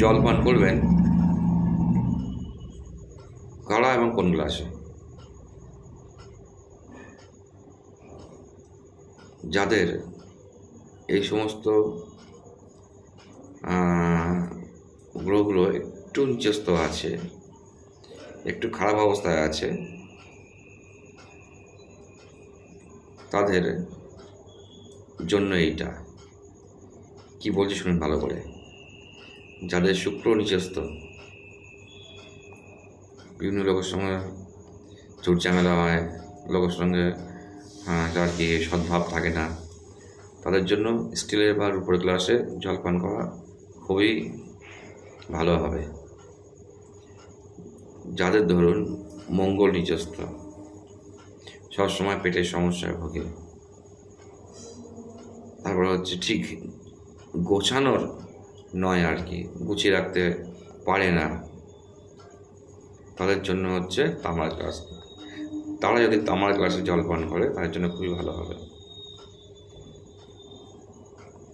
জল পান করবেন গাড়া এবং কোন গ্লাসে। যাদের এই সমস্ত গ্রহগুলো একটু নিচস্থ আছে, একটু খারাপ অবস্থায় আছে, তাদের জন্য এইটা কি বলছি শুনুন ভালো করে। যাদের শুক্র নিচস্থ, বিভিন্ন লোকের সঙ্গে ঝুট ঝামেলা হয়, লোকের সঙ্গে আর কি সদ্ভাব থাকে না, তাদের জন্য স্টিলের বা রূপোর গ্লাসে জল পান করা খুবই ভালো হবে। যাদের ধরুন মঙ্গল নিচস্থ, সবসময় পেটের সমস্যায় ভোগে, তারপর হচ্ছে ঠিক গোছানোর নয় আর কি, গুছিয়ে রাখতে পারে না, তাদের জন্য হচ্ছে তামার গ্লাস। তারা যদি তামার গ্লাসে জল পান করে তাদের জন্য খুবই ভালো হবে।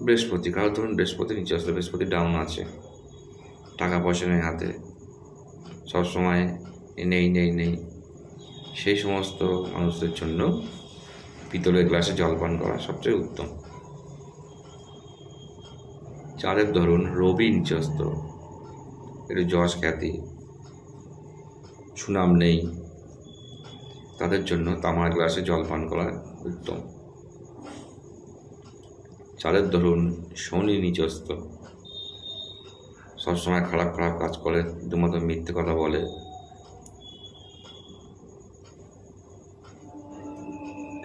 বৃহস্পতি, কারো ধরুন বৃহস্পতি নিচে আসলে, বৃহস্পতি ডাউন আছে, টাকা পয়সা নেই হাতে, সবসময় নেই নেই নেই, সেই সমস্ত মানুষদের জন্য পিতলের গ্লাসে জল পান করা সবচেয়ে উত্তম। যাদের ধরুন রবি নিচস্থ, একটু যশ খ্যাতি সুনাম নেই, তাদের জন্য তামার গ্লাসে জল পান করা উত্তম। যাদের ধরুন শনি নিচস্থ, সবসময় খারাপ খারাপ কাজ করে, দুমতো মিথ্যে কথা বলে,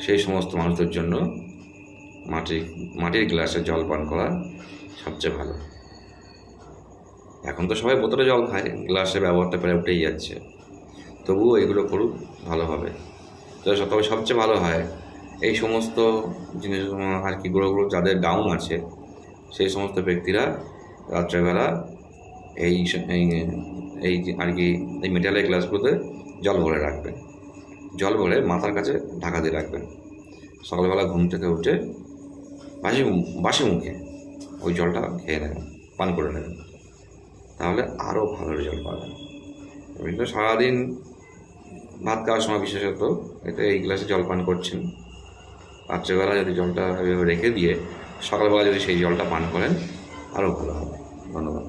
সেই সমস্ত মানুষদের জন্য মাটির গ্লাসে জল পান করা সবচেয়ে ভালো। এখন তো সবাই বোতলে জল খায়, গ্লাসে ব্যবহারটা প্রায় উঠেই যাচ্ছে, তবুও এগুলো করুক, ভালো হবে। তবে সবচেয়ে ভালো হয় এই সমস্ত জিনিস আর কি, গ্রহগুলো যাদের ডাউন আছে সেই সমস্ত ব্যক্তিরা রাত্রেবেলা এই এই আর কি এই মেটালের গ্লাসগুলোতে জল ভরে রাখবেন, জল ভরে মাথার কাছে ঢাকা দিয়ে রাখবেন। সকালবেলা ঘুম থেকে উঠে বাসি মুখে ওই জলটা খেয়ে নেবেন, পান করে নেবেন, তাহলে আরও ভালো রেজাল্ট পাবেন। কিন্তু সারাদিন ভাত খাওয়ার সময় বিশেষত এতে এই গ্লাসে জল পান করছেন, রাত্রেবেলা যদি জলটা এভাবে রেখে দিয়ে সকালবেলা যদি সেই জলটা পান করেন আরও ভালো হবে। ধন্যবাদ।